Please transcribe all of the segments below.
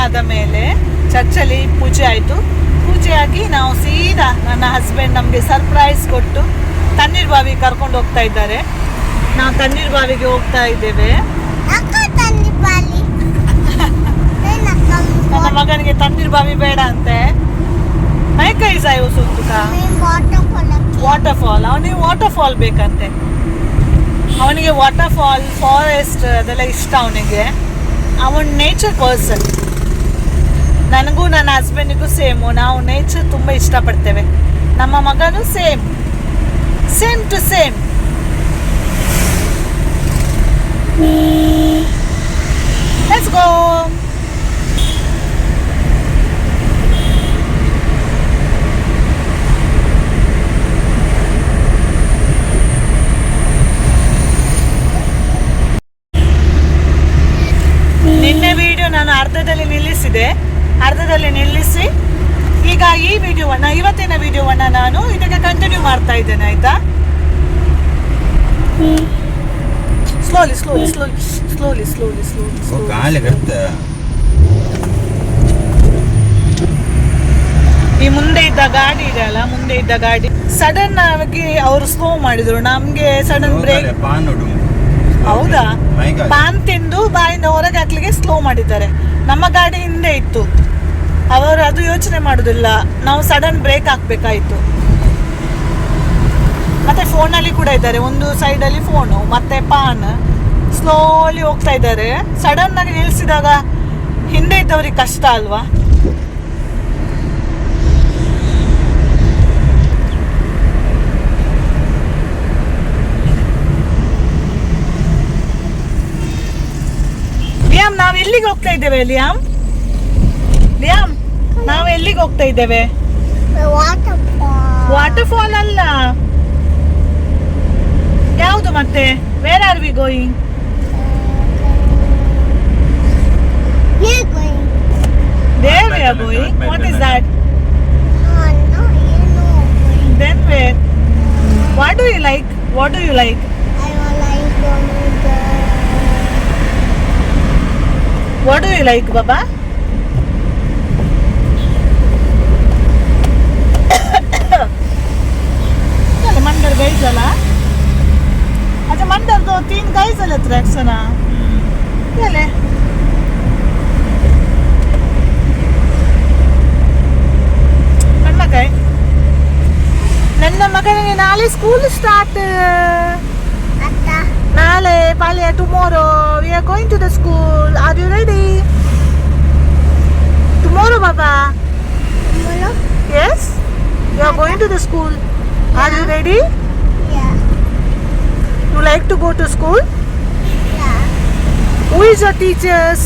ಆದ ಮೇಲೆ ಚರ್ಚಲ್ಲಿ ಪೂಜೆ ಆಯಿತು. ಪೂಜೆ ಆಗಿ ನಾವು ಸೀದಾ ನನ್ನ ಹಸ್ಬೆಂಡ್ ನಮಗೆ ಸರ್ಪ್ರೈಸ್ ಕೊಟ್ಟು ತಣ್ಣೀರ್ ಬಾವಿಗೆ ಕರ್ಕೊಂಡು ಹೋಗ್ತಾ ಇದ್ದಾರೆ. ನಾವು ತಣ್ಣೀರ್ ಬಾವಿಗೆ ಹೋಗ್ತಾ ಇದ್ದೇವೆ. ನನ್ನ ಮಗನಿಗೆ ತಣ್ಣೀರ್ ಬಾವಿ ಬೇಡ ಅಂತೆ. ಮೈಕೈ ಸಾಯೋ ಸುತ್ತುಕ ವಾಟರ್ ಫಾಲ್, ಅವನಿಗೆ ವಾಟರ್ ಫಾಲ್ ಬೇಕಂತೆ. ಅವನಿಗೆ ವಾಟರ್ ಫಾಲ್, ಫಾರೆಸ್ಟ್ ಅದೆಲ್ಲ ಇಷ್ಟ ಅವನಿಗೆ. ಅವನ್ ನೇಚರ್ ಪರ್ಸನ್. ನನಗೂ ನನ್ನ ಹಸ್ಬೆಂಡಿಗೂ ಸೇಮು, ನಾವು ನೇಚರ್ ತುಂಬ ಇಷ್ಟಪಡ್ತೇವೆ. ನಮ್ಮ ಮಗನೂ same to same. Let's go. ನಿನ್ನೆ ವಿಡಿಯೋ ನಾನು ಅರ್ಧದಲ್ಲಿ ನಿಲ್ಲಿಸಿ ಈಗ ಈ ವಿಡಿಯೋವನ್ನ, ಇವತ್ತಿನ ವಿಡಿಯೋವನ್ನ ನಾನು ಇದಕ್ಕೆ ಕಂಟಿನ್ಯೂ ಮಾಡ್ತಾ ಇದ್ದೇನೆ. ಆಯ್ತಾ? ಸ್ಲೋಲಿ. ಈ ಮುಂದೆ ಇದ್ದ ಗಾಡಿ ಇದೆಯಲ್ಲ, ಮುಂದೆ ಇದ್ದ ಗಾಡಿ ಸಡನ್ ಆಗಿ ಅವರು ಸ್ಲೋ ಮಾಡಿದ್ರು. ನಮ್ಗೆ ಸಡನ್ ಬ್ರೇಕ್. ಹೌದಾ? ಪಾನ್ ತಿಂದು ಬಾಯಿಂದ ಹೊರಗೆ ಹಾಕ್ಲಿಕ್ಕೆ ಸ್ಲೋ ಮಾಡಿದ್ದಾರೆ. ನಮ್ಮ ಗಾಡಿ ಹಿಂದೆ ಇತ್ತು, ಅವರು ಅದು ಯೋಚನೆ ಮಾಡುದಿಲ್ಲ. ನಾವು ಸಡನ್ ಬ್ರೇಕ್ ಹಾಕ್ಬೇಕಾಯ್ತು. ಮತ್ತೆ ಫೋನಲ್ಲಿ ಕೂಡ ಇದ್ದಾರೆ, ಒಂದು ಸೈಡಲ್ಲಿ ಫೋನು ಮತ್ತೆ ಪಾನ್. ಸ್ಲೋಲಿ ಹೋಗ್ತಾ ಇದ್ದಾರೆ. ಸಡನ್ ಆಗಿ ನಿಲ್ಲಿಸಿದಾಗ ಹಿಂದೆ ಇದ್ದವ್ರಿಗೆ ಕಷ್ಟ ಅಲ್ವಾ? ಲಿಯಾಮ್, ನಾವು ಎಲ್ಲಿಗೆ ಹೋಗ್ತಾ ಇದ್ದೇವೆ? ಲಿಯಾಮ್, ನಾವು ಎಲ್ಲಿಗೆ ಹೋಗ್ತಾ ಇದ್ದೇವೆ? ವಾಟರ್ ಫಾಲ್ ಅಲ್ಲ, ಯಾವುದು ಮತ್ತೆ? Where are we going? There we are going. What is that? Then where? What do you like? What do you like, Baba? चल मंदिर गई चला. अच्छा मंदिर तो 3 गई चले ट्रैक्सना. चले. ನನ್ನ ಮಗನಿಗೆ ನಾಳೆ ಸ್ಕೂಲ್ ಸ್ಟಾರ್ಟ್. ನಾಳೆ ಪಾಲ್ಯ, tomorrow we are going to the school. Are you ready? Tomorrow, Baba. Tomorrow? Yes. You are going to the school. Yeah. Are you ready? Yeah. You like to go to school? Yeah. Who is your teachers?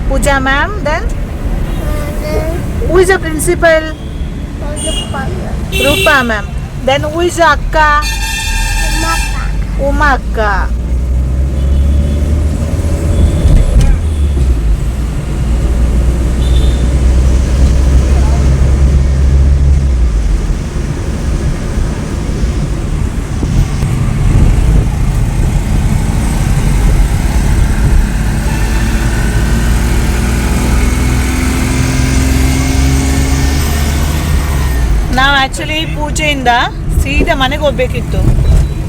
Pooja ma'am. Then? Who is your principal? Rupa ma'am. Then who is your akka? Uma akka. ನಾವು actually ಪೂಜೆಯಿಂದ ಸೀದಾ ಮನೆಗೆ ಹೋಗ್ಬೇಕಿತ್ತು.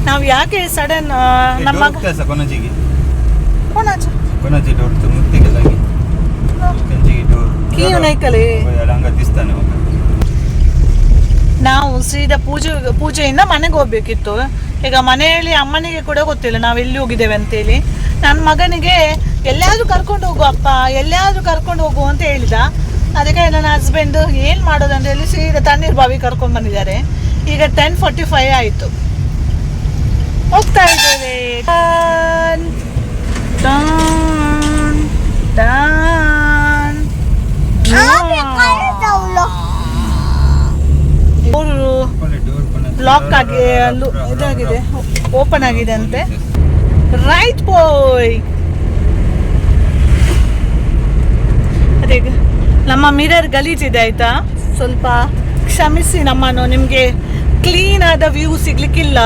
ನಾವು ಯಾಕೆ sudden ನಮ್ಮ ನಾವು ಸೀದಾ ಪೂಜೆಯಿಂದ ಮನೆಗೆ ಹೋಗ್ಬೇಕಿತ್ತು. ಈಗ ಮನೆಯಲ್ಲಿ ಅಮ್ಮನಿಗೆ ಕೂಡ ಗೊತ್ತಿಲ್ಲ ನಾವು ಎಲ್ಲಿ ಹೋಗಿದ್ದೇವೆ ಅಂತೇಳಿ. ನನ್ನ ಮಗನಿಗೆ ಎಲ್ಲಿಯಾದ್ರೂ ಕರ್ಕೊಂಡು ಹೋಗು ಅಪ್ಪ, ಎಲ್ಲಿಯಾದ್ರೂ ಕರ್ಕೊಂಡು ಹೋಗು ಅಂತ ಹೇಳಿದ. ಅದಕ್ಕೆ ನನ್ನ ಹಸ್ಬೆಂಡ್ ಏನು ಮಾಡೋದಂತ ಹೇಳಿ ಸೀದಾ ತಣ್ಣೀರ್ ಬಾವಿ ಕರ್ಕೊಂಡು ಬಂದಿದ್ದಾರೆ. ಈಗ 10:45 ಆಯಿತು. ಹೋಗ್ತಾ ಇದ್ದೇವೆ. ಲಾಕ್ ಆಗಿ ಇದಾಗಿದೆ, ಓಪನ್ ಆಗಿದೆ ಅಂತೆ. Right bye. ಅದೇ ನಮ್ಮ ಮಿರರ್ ಗಲೀಜಿದೆ ಆಯ್ತಾ, ಸ್ವಲ್ಪ ಕ್ಷಮಿಸಿ ನಮ್ಮನ್ನು. ನಿಮಗೆ ಕ್ಲೀನ್ ಆದ ವ್ಯೂ ಸಿಗ್ಲಿಕ್ಕಿಲ್ಲ,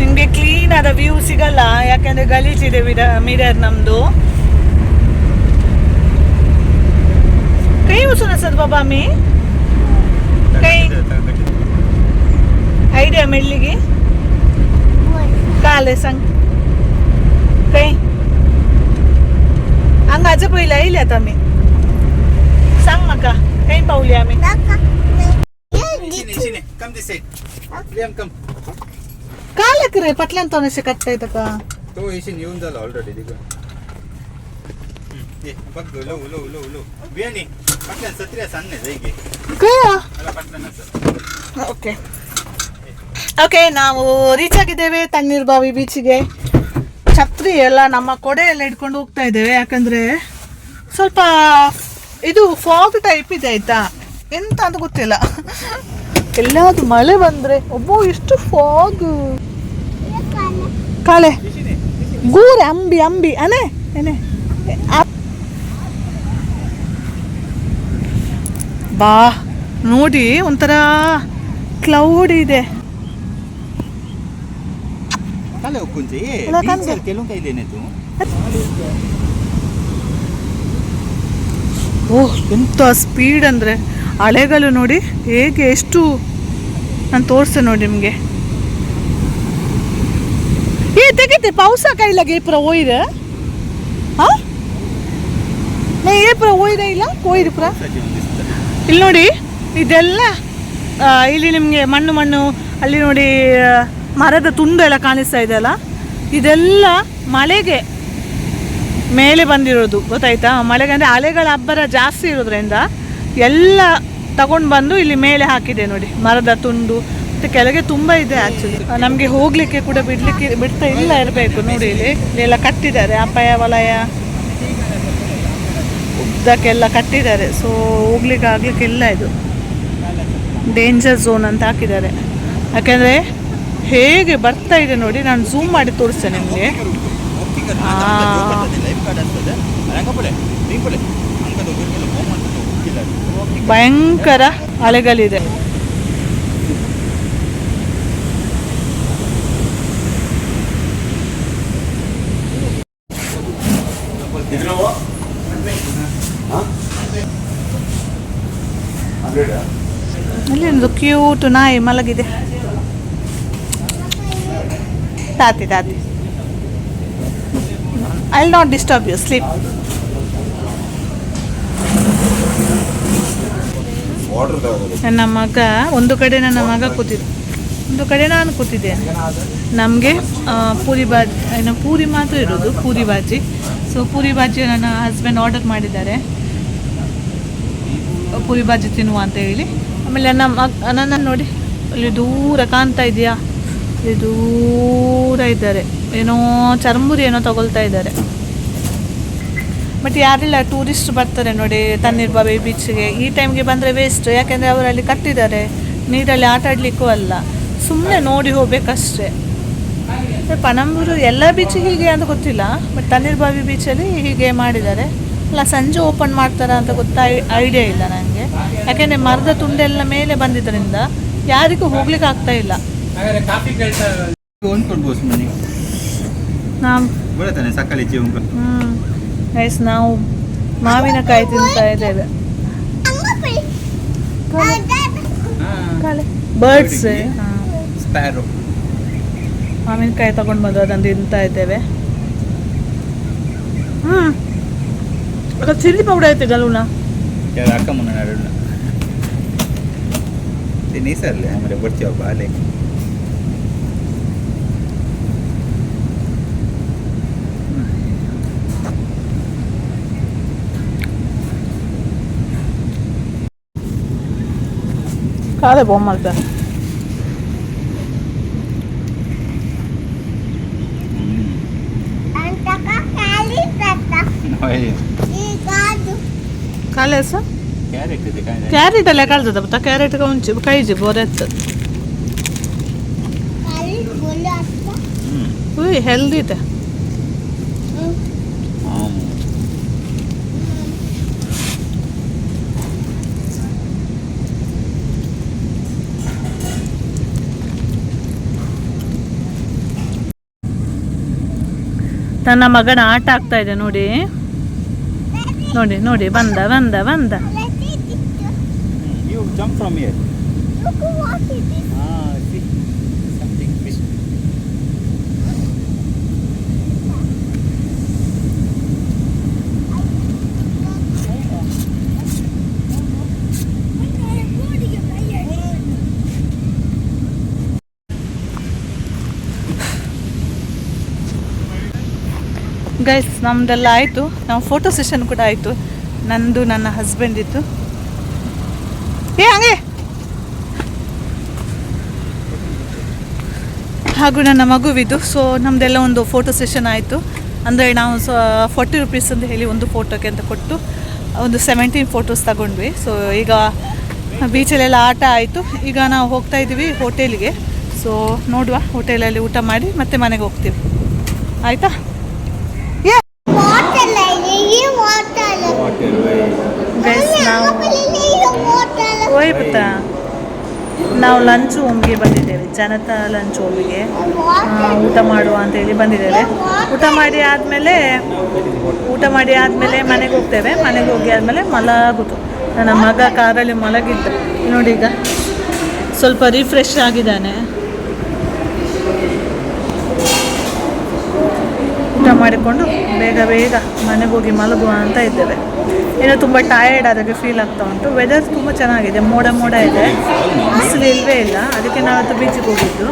ನಿಮಗೆ ಕ್ಲೀನ್ ಆದ ವ್ಯೂ ಸಿಗಲ್ಲ, ಯಾಕೆಂದರೆ ಗಲೀಜಿದೆ ಮಿರರ್ ನಮ್ಮದು. कहीं उसने नसद बाबा मी कहीं आइडिया मेल्लिगे काले संग कहीं अंग आज पहिला येईल आता मी सांग मका काही पाहूया आम्ही Come this side. Liam, come. काले करे पटल्यान तो नसे कट्टा येतं का तो येशील येऊन झाला ऑलरेडी तिकडे. ये बघ लो लो लो लो. बियाणी पटल्यान सत्रिया सांगणे जाई गे. काय ಅಲ್ಲ ಪಟ್ಲನ ಸರ್. ಓಕೆ ಓಕೆ ನಾವು ರೀಚ್ ಆಗಿದ್ದೇವೆ ತಣ್ಣೀರ್ ಬಾವಿ ಬೀಚಿಗೆ. ಛತ್ರಿ ಎಲ್ಲ ನಮ್ಮ ಕೊಡೆ ಎಲ್ಲ ಇಟ್ಕೊಂಡು ಹೋಗ್ತಾ ಇದ್ದೇವೆ, ಯಾಕಂದ್ರೆ ಸ್ವಲ್ಪ ಇದು ಫಾಗ್ ಟೈಪ್ ಇದೆ ಆಯ್ತಾ, ಎಂತ ಅಂತ ಗೊತ್ತಿಲ್ಲ. ಎಲ್ಲಾದ್ರೂ ಮಳೆ ಬಂದ್ರೆ ಒಬ್ಬ ಎಷ್ಟು ಫಾಗ್ ಕಾಳೆ ಗೂರೆ ಅಂಬಿ ಅಂಬಿ ಅನೆ ಏನೇ ಬಾ ನೋಡಿ ಒಂಥರ ಕ್ಲೌಡ್ ಇದೆ. ಕಾಲೆ ಹೋಗ್ಕೊಂತಿ ಅಲ್ಲ ಕಣ್ಗೆ. ಕೆಲವು ಕೈಲೇನೆ ತು ಓಹ್ ಎಂತ ಸ್ಪೀಡ್ ಅಂದರೆ ಅಲೆಗಳು ನೋಡಿ ಹೇಗೆ ಎಷ್ಟು, ನಾನು ತೋರಿಸ್ತೇನೆ ನೋಡಿ ನಿಮಗೆ. ಏ ತೆಗಿತೆ ಪಾವಸ ಕೈಲಾಗೆ ಏಪ್ರ ಒಯ್ದ ಹಾಂ ನಾ ಏಪ್ರ ಒಯ್ದ ಇಲ್ಲ ಕೊಯ್ದು ಪುರ ಇಲ್ಲಿ ನೋಡಿ ಇದೆಲ್ಲ ಇಲ್ಲಿ ನಿಮಗೆ ಮಣ್ಣು ಮಣ್ಣು ಅಲ್ಲಿ ನೋಡಿ ಮರದ ತುಂಡು ಎಲ್ಲ ಕಾಣಿಸ್ತಾ ಇದೆ ಅಲ್ಲ, ಇದೆಲ್ಲ ಮಳೆಗೆ ಮೇಲೆ ಬಂದಿರೋದು ಗೊತ್ತಾಯ್ತಾ. ಮಳೆಗೆ ಅಂದರೆ ಅಲೆಗಳ ಅಬ್ಬರ ಜಾಸ್ತಿ ಇರೋದ್ರಿಂದ ಎಲ್ಲ ತಗೊಂಡು ಬಂದು ಇಲ್ಲಿ ಮೇಲೆ ಹಾಕಿದೆ ನೋಡಿ ಮರದ ತುಂಡು. ಮತ್ತು ಕೆಳಗೆ ತುಂಬ ಇದೆ ಆ್ಯಕ್ಚುಲಿ. ನಮಗೆ ಹೋಗಲಿಕ್ಕೆ ಕೂಡ ಬಿಡ್ತಾ ಇಲ್ಲ ಇರಬೇಕು ನೋಡಿ. ಇಲ್ಲೆಲ್ಲ ಕಟ್ಟಿದ್ದಾರೆ, ಅಪಾಯ ವಲಯ ಉದ್ದಕ್ಕೆಲ್ಲ ಕಟ್ಟಿದ್ದಾರೆ. ಸೊ ಹೋಗ್ಲಿಕ್ಕೆ ಆಗ್ಲಿಕ್ಕಿಲ್ಲ, ಇದು ಡೇಂಜರ್ ಝೋನ್ ಅಂತ ಹಾಕಿದ್ದಾರೆ. ಯಾಕೆಂದರೆ ಹೇಗೆ ಬರ್ತಾ ಇದೆ ನೋಡಿ, ನಾನು ಝೂಮ್ ಮಾಡಿ ತೋರಿಸ್ತೇನೆ ನಿಮಗೆ. ಭಯಂಕರ ಅಲೆಗಳಿದೆ. ಅಲ್ಲಿ ಒಂದು ಕ್ಯೂಟ್ ನಾಯಿ ಮಲಗಿದೆ. ತಾತಿ ತಾತಿ I will not disturb you, sleep. ನನ್ನ ಮಗ ಒಂದು ಕಡೆ, ನನ್ನ ಮಗ ಕೂತಿದ್ದ ಒಂದು ಕಡೆ, ನಾನು ಕೂತಿದ್ದೇನೆ. ನಮಗೆ ಪೂರಿ ಬಾಜಿ, ಏನು ಪೂರಿ ಮಾತ್ರ ಇರೋದು, ಪೂರಿ ಬಾಜಿ. ಸೊ ಪೂರಿ ಬಾಜಿ ನನ್ನ ಹಸ್ಬೆಂಡ್ ಆರ್ಡರ್ ಮಾಡಿದ್ದಾರೆ, ಪೂರಿ ಬಾಜಿ ತಿನ್ನುವ ಅಂತ ಹೇಳಿ. ಆಮೇಲೆ ನನ್ನ ನೋಡಿ ಅಲ್ಲಿ ದೂರ ಕಾಣ್ತಾ ಇದೆಯಾ, ಅಲ್ಲಿ ದೂರ ಇದ್ದಾರೆ, ಏನೋ ಚರ್ಮುರಿ ಏನೋ ತಗೊಳ್ತಾ ಇದ್ದಾರೆ. ಬಟ್ ಯಾರಿಲ್ಲ, ಟೂರಿಸ್ಟ್ ಬರ್ತಾರೆ ನೋಡಿ ತಣ್ಣೀರ್ ಬಾವಿ ಬೀಚ್ಗೆ. ಈ ಟೈಮ್ಗೆ ಬಂದರೆ ವೇಸ್ಟ್, ಯಾಕೆಂದರೆ ಅವರಲ್ಲಿ ಕಟ್ಟಿದ್ದಾರೆ, ನೀರಲ್ಲಿ ಆಟ ಆಡಲಿಕ್ಕೂ ಅಲ್ಲ, ಸುಮ್ಮನೆ ನೋಡಿ ಹೋಗ್ಬೇಕಷ್ಟೇ. ಪಣಂಬೂರು ಎಲ್ಲ ಬೀಚಿಗೆ ಹೀಗೆ ಅಂತ ಗೊತ್ತಿಲ್ಲ, ಬಟ್ ತಣ್ಣೀರ್ ಬಾವಿ ಬೀಚಲ್ಲಿ ಹೀಗೆ ಮಾಡಿದ್ದಾರೆ. ಅಲ್ಲ ಸಂಜೆ ಓಪನ್ ಮಾಡ್ತಾರಾ ಅಂತ ಐಡಿಯಾ ಇಲ್ಲ ನನಗೆ, ಯಾಕೆಂದರೆ ಮರದ ತುಂಡೆಲ್ಲ ಮೇಲೆ ಬಂದಿದ್ದರಿಂದ ಯಾರಿಗೂ ಹೋಗ್ಲಿಕ್ಕೆ ಆಗ್ತಾ ಇಲ್ಲ. ಗೈಸ್ ನಾವು ಮಾವಿನಕಾಯಿ ತಿಂತಾ ಇದ್ದೇವೆ. ಬರ್ಡ್ಸ್ ಮಾವಿನಕಾಯಿ ತಗೊಂಡು ಬಂದು ಅದನ್ನು ತಿಂತಾ ಇದ್ದೇವೆ. ಚಿಲ್ಲಿ ಪೌಡರ್ ಐತೆ ಗಲುನ ಅಕ್ಕ ಮುನ್ನ ನಡುನ ತಿನ್ನಿಸರ್ಲೆ ಆಮೇಲೆ ಬರ್ತೀವ ಬಾಲೆ. ಕಾಲೆ ಬಾಂಬ್ ಮಾಡ್ತಾರೆ. ಕಾಲೆ ಸರ್ ಕ್ಯಾರೆಟ್ ಎಲ್ಲ ಕಳ್ದದ ಬತ್ತ ಕ್ಯಾರೆಟ್ ಉಂಚು ಕೈಜಿ ಬೋರೆತ್ತು ಹೆಲ್ದಿ ಇದೆ. ನನ್ನ ಮಗನ ಆಟ ಆಗ್ತಾ ಇದೆ ನೋಡಿ ನೋಡಿ ನೋಡಿ, ಬಂದ ಬಂದ ಬಂದ jump from here. Look what it is. Ah, see, something fish. Guys ನಮ್ಮದೆಲ್ಲ ಆಯಿತು. ನಾವು ಫೋಟೋ ಸೆಷನ್ ಕೂಡ ಆಯಿತು, ನಂದು ನನ್ನ ಹಸ್ಬೆಂಡಿದ್ದು. ಹಂಗೆ ಹಾಗೂ ನನ್ನ ಮಗುವಿದ್ದು. ಸೊ ನಮ್ಮದೆಲ್ಲ ಒಂದು ಫೋಟೋ ಸೆಷನ್ ಆಯಿತು. ಅಂದರೆ ನಾವು 40 ರುಪೀಸ್ ಅಂತ ಹೇಳಿ ಒಂದು ಫೋಟೋಗೆ ಅಂತ ಕೊಟ್ಟು ಒಂದು 17 ಫೋಟೋಸ್ ತಗೊಂಡ್ವಿ. ಸೊ ಈಗ ಬೀಚಲ್ಲೆಲ್ಲ ಆಟ ಆಯಿತು. ಈಗ ನಾವು ಹೋಗ್ತಾ ಇದ್ದೀವಿ ಹೋಟೆಲಿಗೆ. ಸೊ ನೋಡುವ, ಹೋಟೆಲಲ್ಲಿ ಊಟ ಮಾಡಿ ಮತ್ತೆ ಮನೆಗೆ ಹೋಗ್ತೀವಿ, ಆಯಿತಾ? Water lily, water lily. Guys ನಾವು Water ಹೋಯ್ ಬತ್ತಾ, ನಾವು ಲಂಚ್ ಹೋಮ್ಗೆ ಬಂದಿದ್ದೇವೆ, ಜನತಾ ಲಂಚ್ ಹೋಮಿಗೆ ಊಟ ಮಾಡುವ ಅಂತೇಳಿ ಬಂದಿದ್ದೇವೆ. ಊಟ ಮಾಡಿ ಆದಮೇಲೆ ಮನೆಗೆ ಹೋಗ್ತೇವೆ. ಮನೆಗೆ ಹೋಗಿ ಆದಮೇಲೆ ಮಲಗುದು. ನನ್ನ ಮಗ ಕಾರಲ್ಲಿ ಮಲಗಿದ್ದ, ನೋಡಿ ಈಗ ಸ್ವಲ್ಪ ರಿಫ್ರೆಶ್ ಆಗಿದ್ದಾನೆ. ಊಟ ಮಾಡಿಕೊಂಡು ಬೇಗ ಮನೆಗೆ ಹೋಗಿ ಮಲಗುವ ಅಂತ ಇದ್ದೇವೆ. ಏನೋ ತುಂಬ ಟಯರ್ಡ್ ಆದಾಗೆ ಫೀಲ್ ಆಗ್ತಾ ಉಂಟು. ವೆದರ್ ತುಂಬ ಚೆನ್ನಾಗಿದೆ, ಮೋಡ ಇದೆ, ಬಿಸಿಲು ಇಲ್ಲವೇ ಇಲ್ಲ. ಅದಕ್ಕೆ ನಾವತ್ತು ಬೀಚಿಗೆ ಹೋಗಿದ್ದು.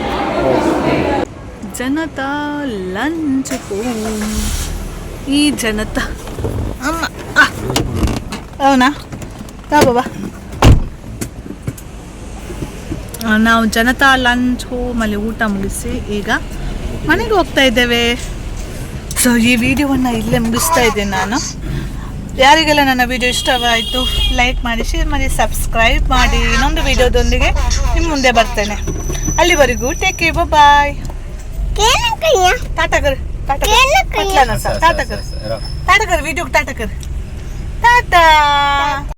Janata lunch home. ಈ ಜನತಾ ಅಮ್ಮ ಅವನಾ ಬಾಬಾ, ನಾವು ಜನತಾ ಲಂಚ್ ಹೋಮಲ್ಲಿ ಊಟ ಮುಗಿಸಿ ಈಗ ಮನೆಗೆ ಹೋಗ್ತಾ ಇದ್ದೇವೆ. ಸೊ ಈ ವಿಡಿಯೋವನ್ನು ಇಲ್ಲೇ ಮುಗಿಸ್ತಾ ಇದ್ದೇನೆ ನಾನು. ಯಾರಿಗೆಲ್ಲ ನನ್ನ ವಿಡಿಯೋ ಇಷ್ಟವಾಯಿತು ಲೈಕ್ ಮಾಡಿ, ಶೇರ್ ಮಾಡಿ, ಸಬ್ಸ್ಕ್ರೈಬ್ ಮಾಡಿ. ಇನ್ನೊಂದು ವಿಡಿಯೋದೊಂದಿಗೆ ನಿಮ್ಮ ಮುಂದೆ ಬರ್ತೇನೆ. ಅಲ್ಲಿವರೆಗೂ ಟೇಕ್ ಕೇರ್, ಬಾಯ್. ಟಾಟಾ ಕರ್, ಟಾಟಾ ಕರ್, ವಿಡಿಯೋಗೆ ಟಾಟಾ ಕರ್, ಟಾಟಾ.